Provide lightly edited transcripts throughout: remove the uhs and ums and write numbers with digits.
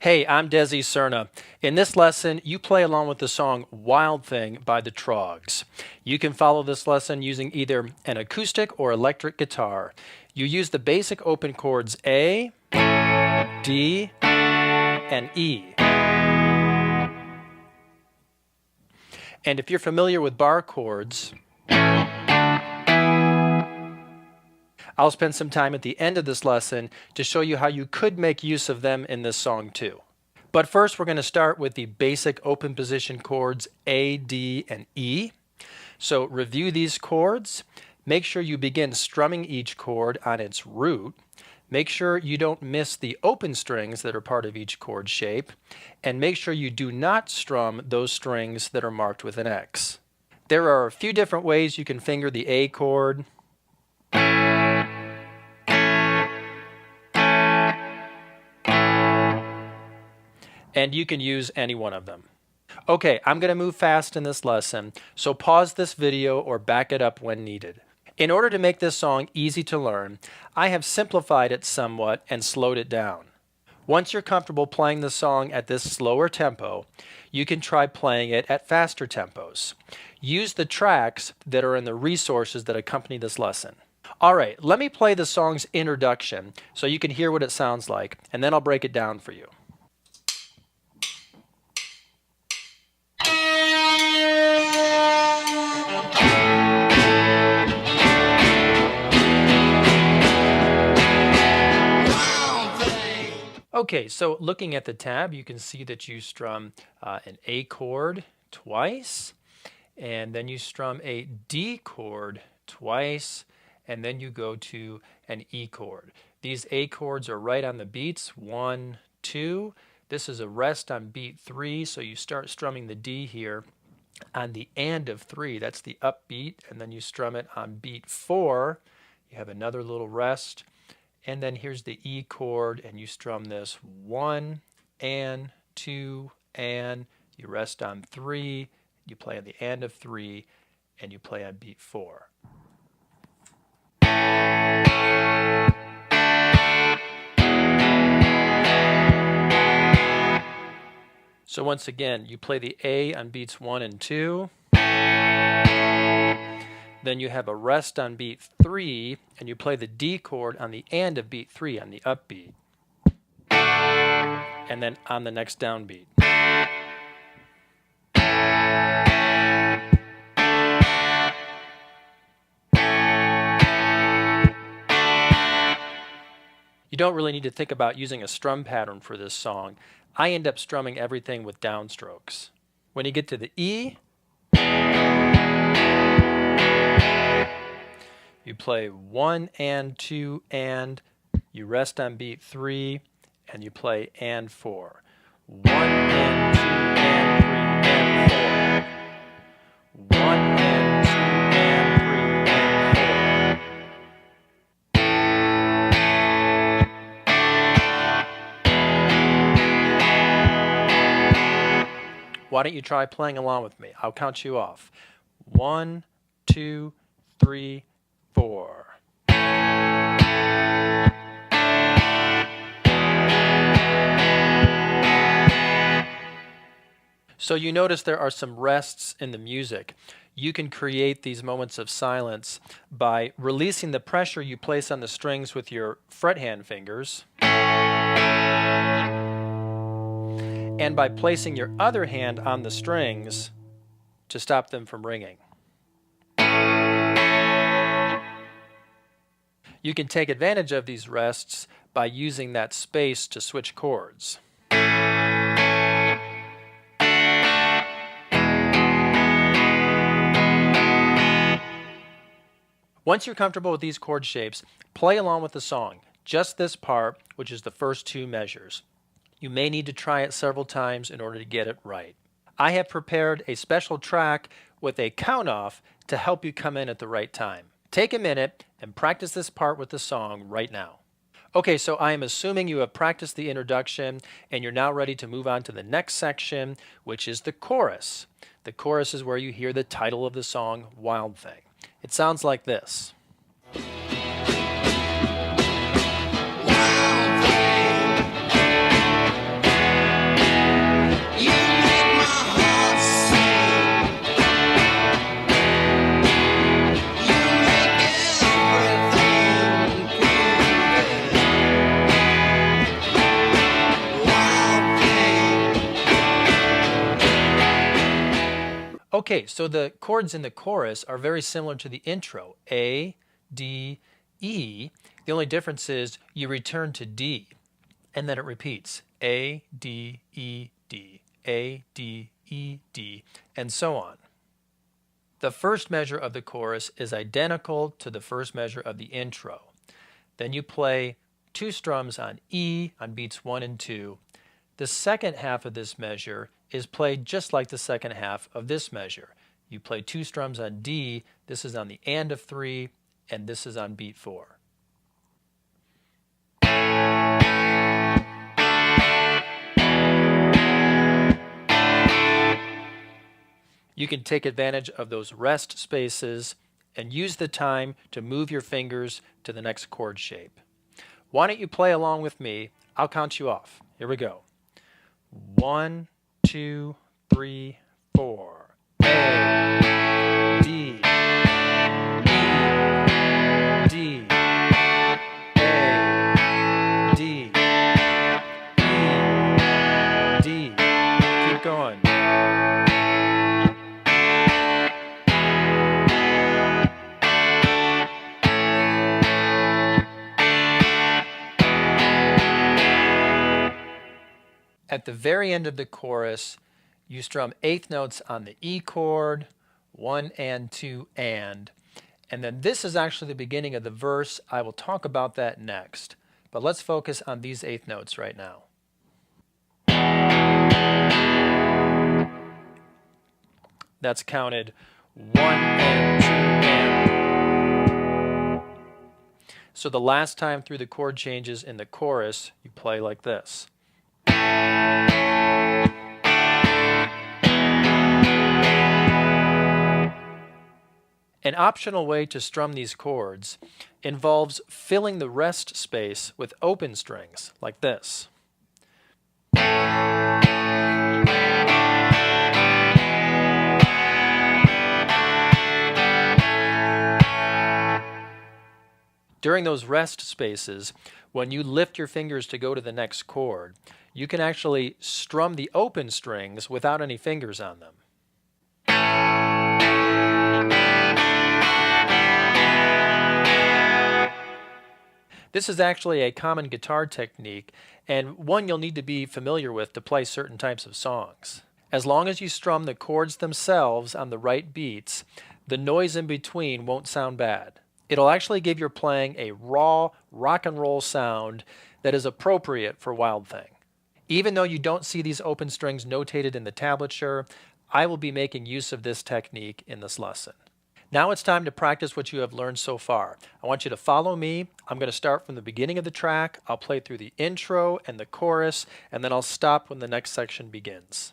Hey, I'm Desi Cerna. In this lesson, you play along with the song Wild Thing by the Chords. You can follow this lesson using either an acoustic or electric guitar. You use the basic open chords A, D, and E. And if you're familiar with bar chords, I'll spend some time at the end of this lesson to show you how you could make use of them in this song too. But first we're going to start with the basic open position chords A, D, and E. So review these chords. Make sure you begin strumming each chord on its root. Make sure you don't miss the open strings that are part of each chord shape. And make sure you do not strum those strings that are marked with an X. There are a few different ways you can finger the A chord. And you can use any one of them. Okay, I'm going to move fast in this lesson, so pause this video or back it up when needed. In order to make this song easy to learn, I have simplified it somewhat and slowed it down. Once you're comfortable playing the song at this slower tempo, you can try playing it at faster tempos. Use the tracks that are in the resources that accompany this lesson. Alright, let me play the song's introduction so you can hear what it sounds like, and then I'll break it down for you. Okay, so looking at the tab, you can see that you strum an A chord twice, and then you strum a D chord twice, and then you go to an E chord. These A chords are right on the beats, 1, 2. This is a rest on beat 3, so you start strumming the D here on the and of 3. That's the upbeat, and then you strum it on beat 4. You have another little rest. And then here's the E chord, and you strum this 1 and 2 and you rest on 3, you play on the and of 3, and you play on beat 4. So once again, you play the A on beats 1 and 2. Then you have a rest on beat 3, and you play the D chord on the and of beat 3 on the upbeat. And then on the next downbeat. You don't really need to think about using a strum pattern for this song. I end up strumming everything with downstrokes. When you get to the E, you play 1 and 2 and, you rest on beat 3, and you play and 4. 1 and 2 and 3 and 4. 1 and 2 and 3 and 4. Why don't you try playing along with me? I'll count you off. 1, 2, 3, 4. So you notice there are some rests in the music. You can create these moments of silence by releasing the pressure you place on the strings with your fret hand fingers, and by placing your other hand on the strings to stop them from ringing. You can take advantage of these rests by using that space to switch chords. Once you're comfortable with these chord shapes, play along with the song, just this part, which is the first 2 measures. You may need to try it several times in order to get it right. I have prepared a special track with a count-off to help you come in at the right time. Take a minute and practice this part with the song right now. Okay, so I am assuming you have practiced the introduction and you're now ready to move on to the next section, which is the chorus. The chorus is where you hear the title of the song, Wild Thing. It sounds like this. Okay, so the chords in the chorus are very similar to the intro, A, D, E. The only difference is you return to D, and then it repeats A, D, E, D, A, D, E, D, and so on. The first measure of the chorus is identical to the first measure of the intro. Then you play 2 strums on E on beats 1 and 2. The second half of this measure is played just like the second half of this measure. You play 2 strums on D, this is on the and of 3, and this is on beat 4. You can take advantage of those rest spaces and use the time to move your fingers to the next chord shape. Why don't you play along with me? I'll count you off. Here we go. 1, 2, 3, 4. A, D, E, D, A, D, E, D. Keep going. At the very end of the chorus, you strum eighth notes on the E chord, 1 and 2 and then this is actually the beginning of the verse. I will talk about that next, but let's focus on these eighth notes right now. That's counted 1 and 2 and. So the last time through the chord changes in the chorus, you play like this. An optional way to strum these chords involves filling the rest space with open strings, like this. During those rest spaces, when you lift your fingers to go to the next chord, you can actually strum the open strings without any fingers on them. This is actually a common guitar technique and one you'll need to be familiar with to play certain types of songs. As long as you strum the chords themselves on the right beats, the noise in between won't sound bad. It'll actually give your playing a raw rock and roll sound that is appropriate for Wild Thing. Even though you don't see these open strings notated in the tablature, I will be making use of this technique in this lesson. Now it's time to practice what you have learned so far. I want you to follow me. I'm going to start from the beginning of the track. I'll play through the intro and the chorus, and then I'll stop when the next section begins.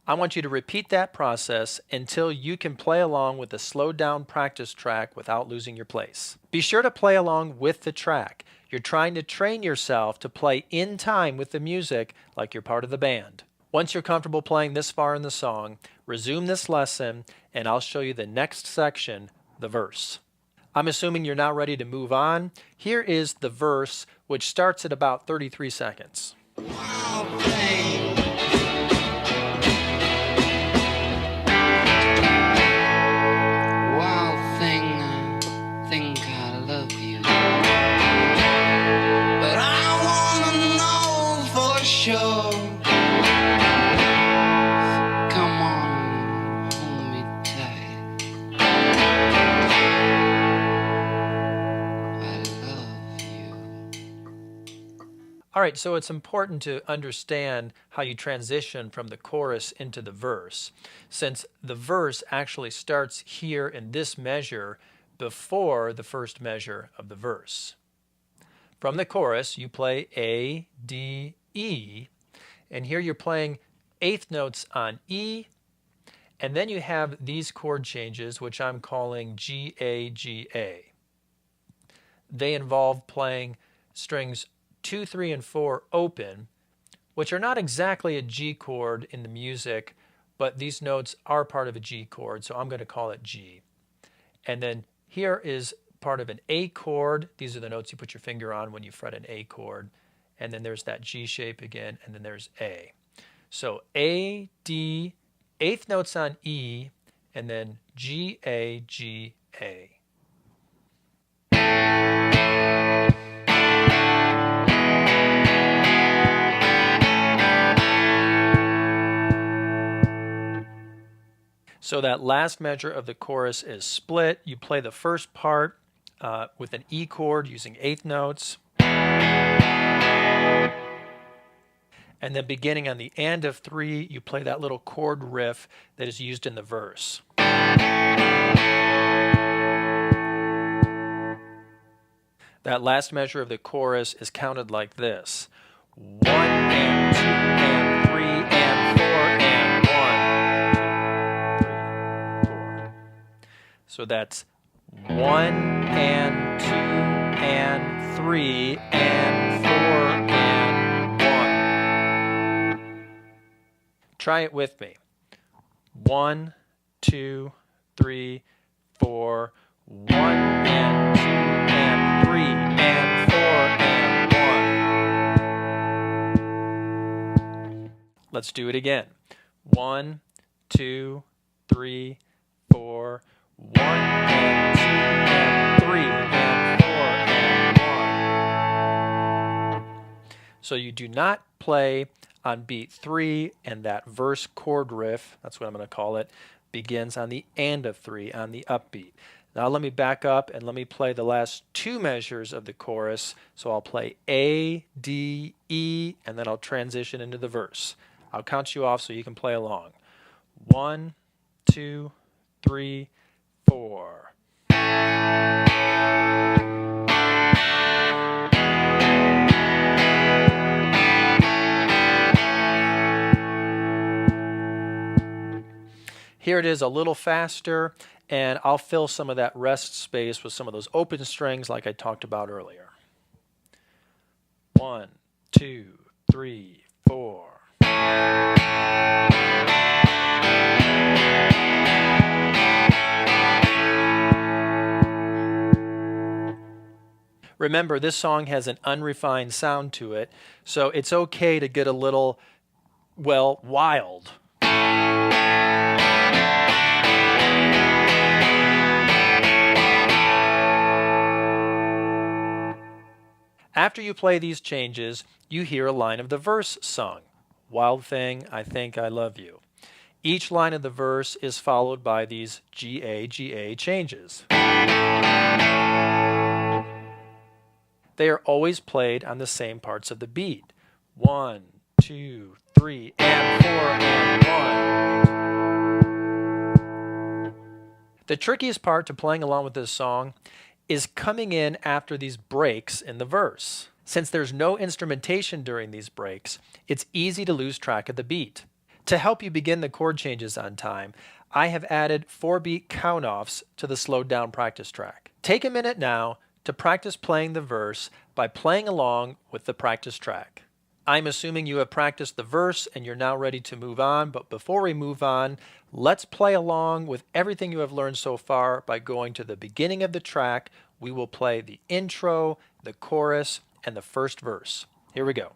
I want you to repeat that process until you can play along with the slowed down practice track without losing your place. Be sure to play along with the track. You're trying to train yourself to play in time with the music like you're part of the band. Once you're comfortable playing this far in the song, resume this lesson and I'll show you the next section, the verse. I'm assuming you're now ready to move on. Here is the verse, which starts at about 33 seconds. All right, so it's important to understand how you transition from the chorus into the verse, since the verse actually starts here in this measure before the first measure of the verse. From the chorus, you play A, D, E, and here you're playing eighth notes on E, and then you have these chord changes, which I'm calling G, A, G, A. They involve playing strings 2, 3, and 4 open, which are not exactly a G chord in the music, but these notes are part of a G chord, so I'm going to call it G. And then here is part of an A chord. These are the notes you put your finger on when you fret an A chord. And then there's that G shape again, and then there's A. So A, D, eighth notes on E, and then G, A, G, A. So that last measure of the chorus is split. You play the first part with an E chord using eighth notes. And then beginning on the and of 3, you play that little chord riff that is used in the verse. That last measure of the chorus is counted like this: 1 and 2 and 3 and 4 and 1, 2, 3, 4. So that's 1 and 2 and 3 and 4 and 1. Try it with me. 1, 2, 3, 4. 1 and 2 and 3 and 4 and 1. Let's do it again. 1, 2, 3, 4. 1 and 2 and 3 and 4 and 1. So you do not play on beat 3, and that verse chord riff, that's what I'm going to call it, begins on the and of 3 on the upbeat. Now let me back up and let me play the last 2 measures of the chorus. So I'll play A, D, E, and then I'll transition into the verse. I'll count you off so you can play along. 1, 2, 3, 4. Here it is a little faster, and I'll fill some of that rest space with some of those open strings like I talked about earlier. 1, 2, 3, 4. Remember, this song has an unrefined sound to it, so it's okay to get a little, well, wild. After you play these changes, you hear a line of the verse sung. Wild thing, I think I love you. Each line of the verse is followed by these G-A, G-A changes. They are always played on the same parts of the beat. 1, 2, 3, and 4, and 1. The trickiest part to playing along with this song is coming in after these breaks in the verse. Since there's no instrumentation during these breaks, it's easy to lose track of the beat. To help you begin the chord changes on time, I have added 4-beat count-offs to the slowed down practice track. Take a minute now to practice playing the verse by playing along with the practice track. I'm assuming you have practiced the verse and you're now ready to move on, but before we move on, let's play along with everything you have learned so far by going to the beginning of the track. We will play the intro, the chorus, and the first verse. Here we go.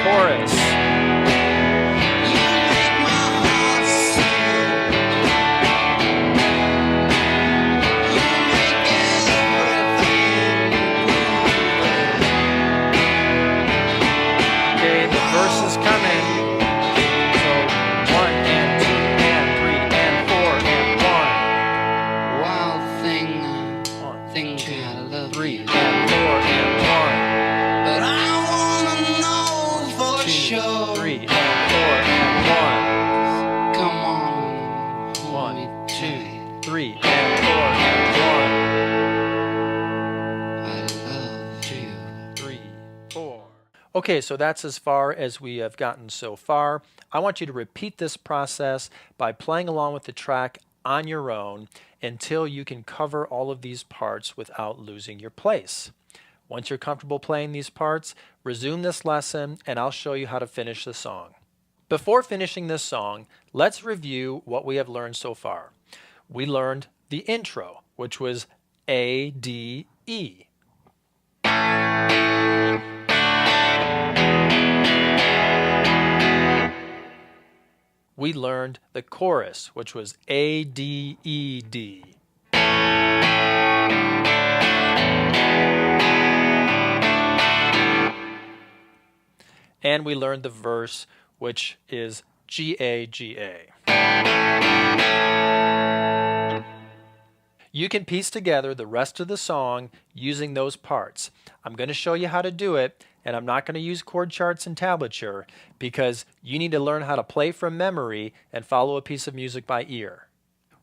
Chorus. Okay, so that's as far as we have gotten so far. I want you to repeat this process by playing along with the track on your own until you can cover all of these parts without losing your place. Once you're comfortable playing these parts, resume this lesson and I'll show you how to finish the song. Before finishing this song, let's review what we have learned so far. We learned the intro, which was A, D, E. We learned the chorus, which was A, D, E, D. And we learned the verse, which is G, A, G, A. You can piece together the rest of the song using those parts. I'm going to show you how to do it, and I'm not going to use chord charts and tablature because you need to learn how to play from memory and follow a piece of music by ear.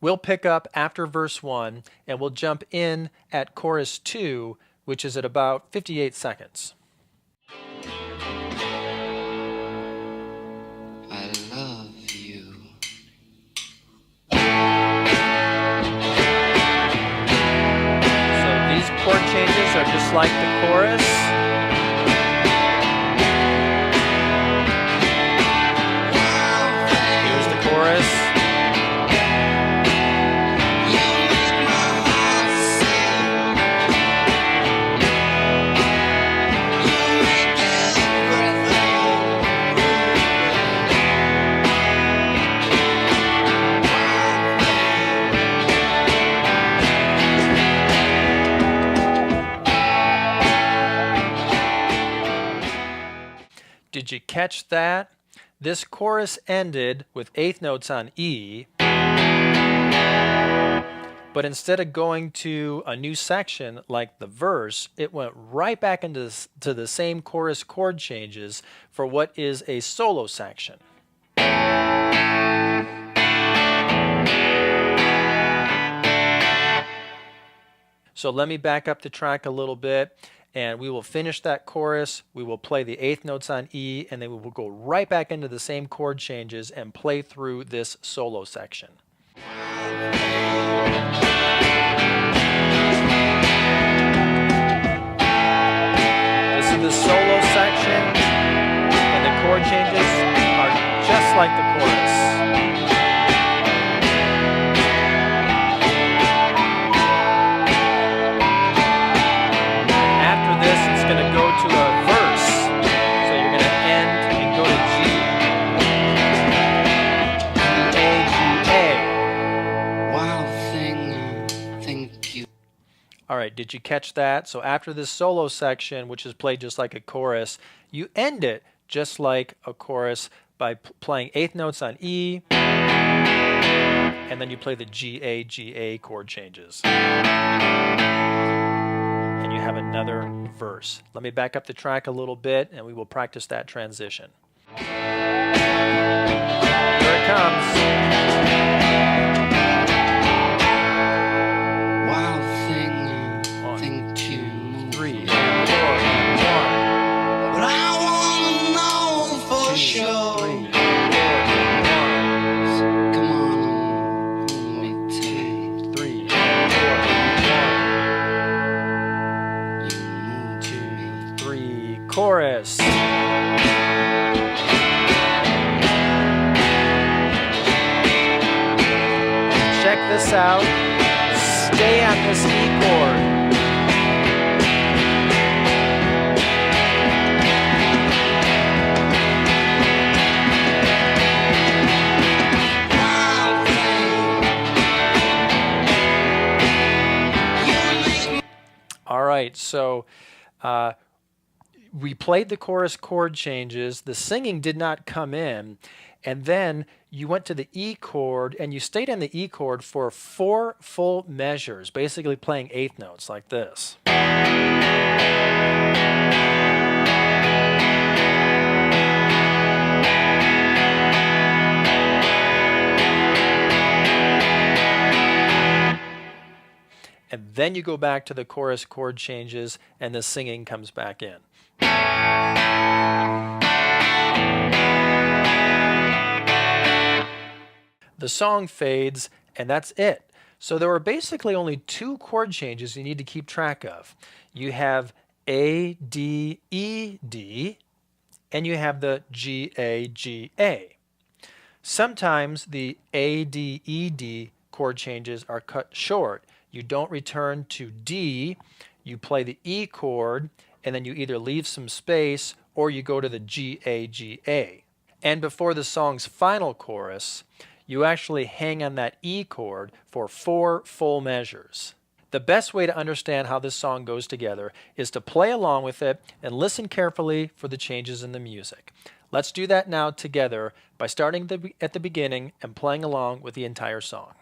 We'll pick up after verse 1 and we'll jump in at chorus 2, which is at about 58 seconds. I love you. So these chord changes are just like the chorus. Here's the chorus. Did you catch that? This chorus ended with eighth notes on E, but instead of going to a new section like the verse, it went right back into the same chorus chord changes for what is a solo section. So let me back up the track a little bit. And we will finish that chorus, we will play the eighth notes on E, and then we will go right back into the same chord changes and play through this solo section. This is the solo section, and the chord changes are just like the chorus. Going to go to a verse, so you're going to end and go to G. G, A, G, A. Wow thing, thank you. All right, did you catch that? So after this solo section, which is played just like a chorus, you end it just like a chorus by playing eighth notes on E, and then you play the G, A, G, A chord changes. And you have another verse. Let me back up the track a little bit and we will practice that transition. Here it comes. Wow thing, 1, thank 2, you. 3, 4, 1. But I wanna know for 2, sure. 3, 4, 1. Come on, hold me tight. 3, 4, 1. 2, 3, chorus. Check this out. Stay on this E chord. All right, so we played the chorus chord changes. The singing did not come in. And then you went to the E chord and you stayed on the E chord for 4 full measures, basically playing eighth notes like this. And then you go back to the chorus chord changes and the singing comes back in. The song fades, and that's it. So there are basically only two chord changes you need to keep track of. You have A, D, E, D, and you have the G, A, G, A. Sometimes the A, D, E, D chord changes are cut short. You don't return to D, you play the E chord, and then you either leave some space or you go to the G, A, G, A. And before the song's final chorus, you actually hang on that E chord for 4 full measures. The best way to understand how this song goes together is to play along with it and listen carefully for the changes in the music. Let's do that now together by starting at the beginning and playing along with the entire song.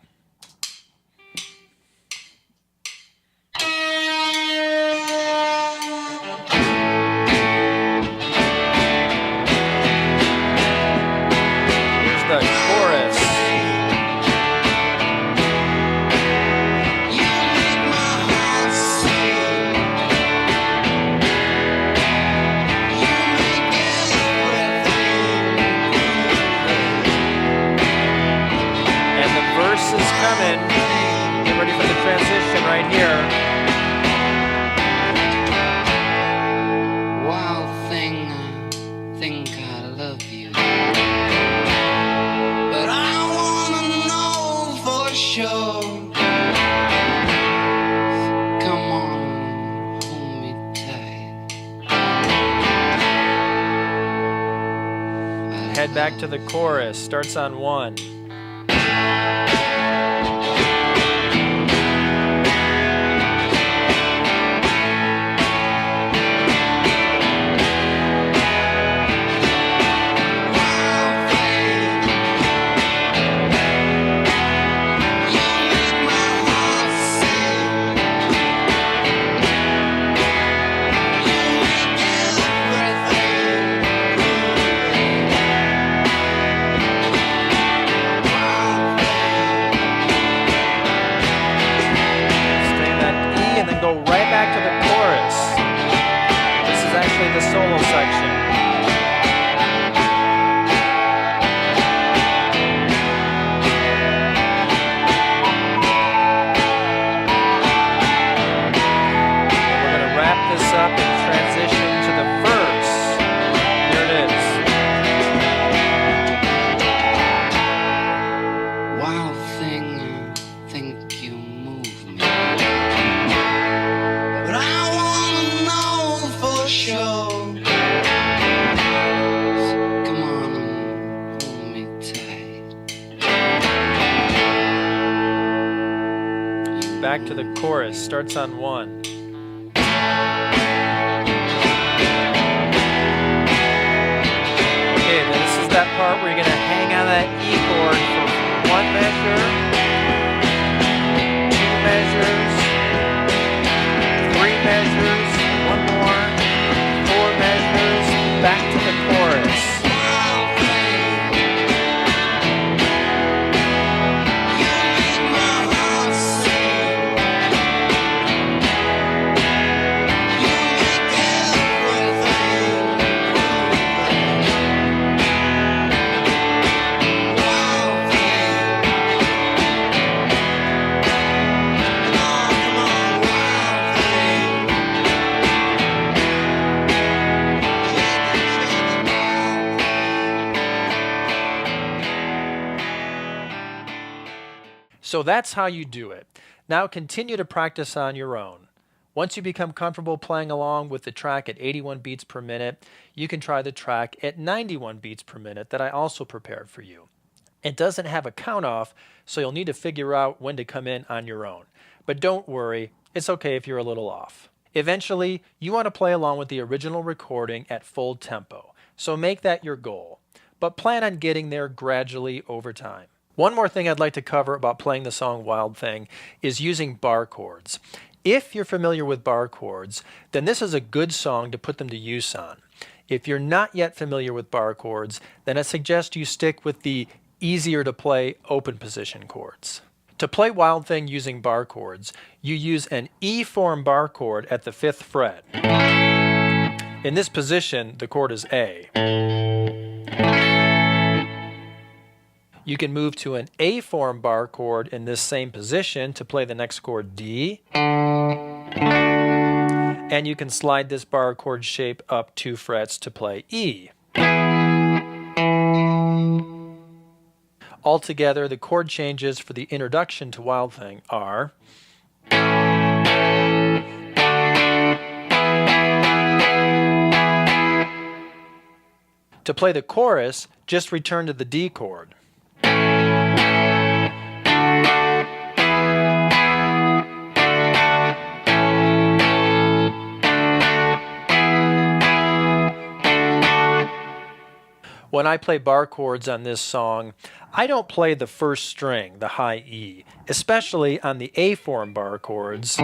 Here's the chorus. Verse is coming. Get ready for the transition right here. Wild thing, I think I love you, but I wanna know for sure. Come on, hold me tight. Head back to the chorus. Starts on 1. Go right back to the chorus. This is actually the solo section. We're going to wrap this up and transition to the verse. Here it is. Wild thing, I think you move me, but I wanna know for sure. Come on and hold me tight. Back to the chorus. Starts on 1. Okay, then this is that part where you're going to hang on that E chord for 1 measure, 2 measures, 3 measures, 1 more, 4 measures, back to the chorus. So that's how you do it. Now continue to practice on your own. Once you become comfortable playing along with the track at 81 beats per minute, you can try the track at 91 beats per minute that I also prepared for you. It doesn't have a count off, so you'll need to figure out when to come in on your own. But don't worry, it's okay if you're a little off. Eventually, you want to play along with the original recording at full tempo, so make that your goal. But plan on getting there gradually over time. One more thing I'd like to cover about playing the song Wild Thing is using bar chords. If you're familiar with bar chords, then this is a good song to put them to use on. If you're not yet familiar with bar chords, then I suggest you stick with the easier to play open position chords. To play Wild Thing using bar chords, you use an E form bar chord at the 5th fret. In this position, the chord is A. You can move to an A-form bar chord in this same position to play the next chord D. And you can slide this bar chord shape up 2 frets to play E. Altogether, the chord changes for the introduction to Wild Thing are to play the chorus, just return to the D chord. When I play bar chords on this song, I don't play the first string, the high E, especially on the A-form bar chords.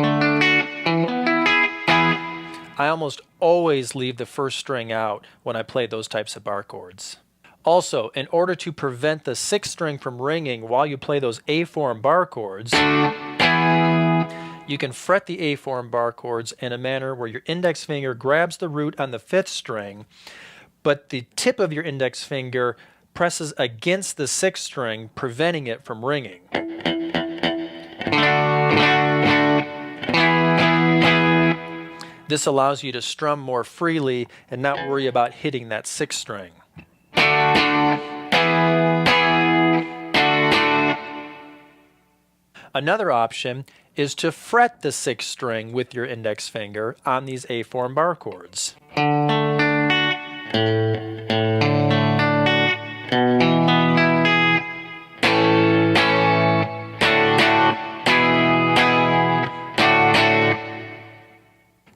I almost always leave the first string out when I play those types of bar chords. Also, in order to prevent the 6th string from ringing while you play those A-form bar chords, you can fret the A-form bar chords in a manner where your index finger grabs the root on the 5th string, but the tip of your index finger presses against the 6th string, preventing it from ringing. This allows you to strum more freely and not worry about hitting that 6th string. Another option is to fret the 6th string with your index finger on these A-form bar chords.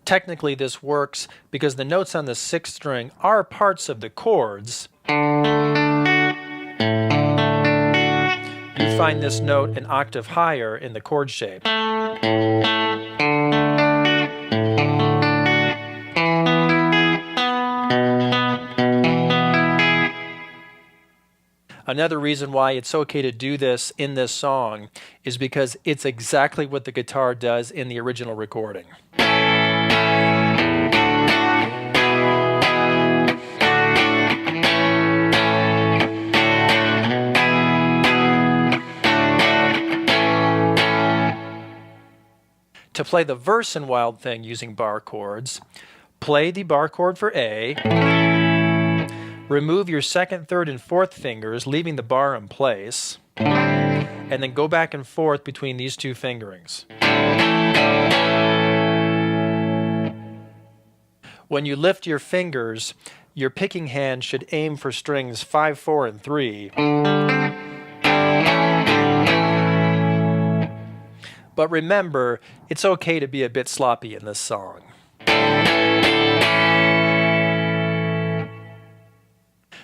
Technically, this works because the notes on the 6th string are parts of the chords. You find this note an octave higher in the chord shape. Another reason why it's okay to do this in this song is because it's exactly what the guitar does in the original recording. To play the verse in Wild Thing using bar chords, play the bar chord for A, remove your 2nd, 3rd, and 4th fingers, leaving the bar in place, and then go back and forth between these 2 fingerings. When you lift your fingers, your picking hand should aim for strings 5, 4, and 3. But remember, it's okay to be a bit sloppy in this song.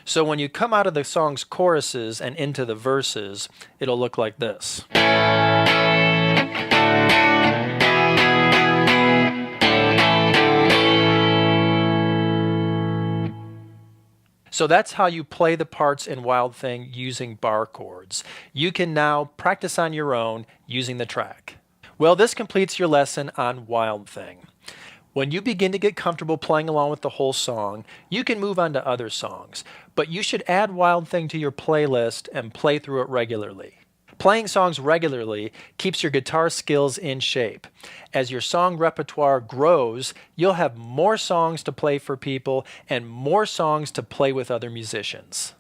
So when you come out of the song's choruses and into the verses, it'll look like this. So that's how you play the parts in Wild Thing using bar chords. You can now practice on your own using the track. Well, this completes your lesson on Wild Thing. When you begin to get comfortable playing along with the whole song, you can move on to other songs, but you should add Wild Thing to your playlist and play through it regularly. Playing songs regularly keeps your guitar skills in shape. As your song repertoire grows, you'll have more songs to play for people and more songs to play with other musicians.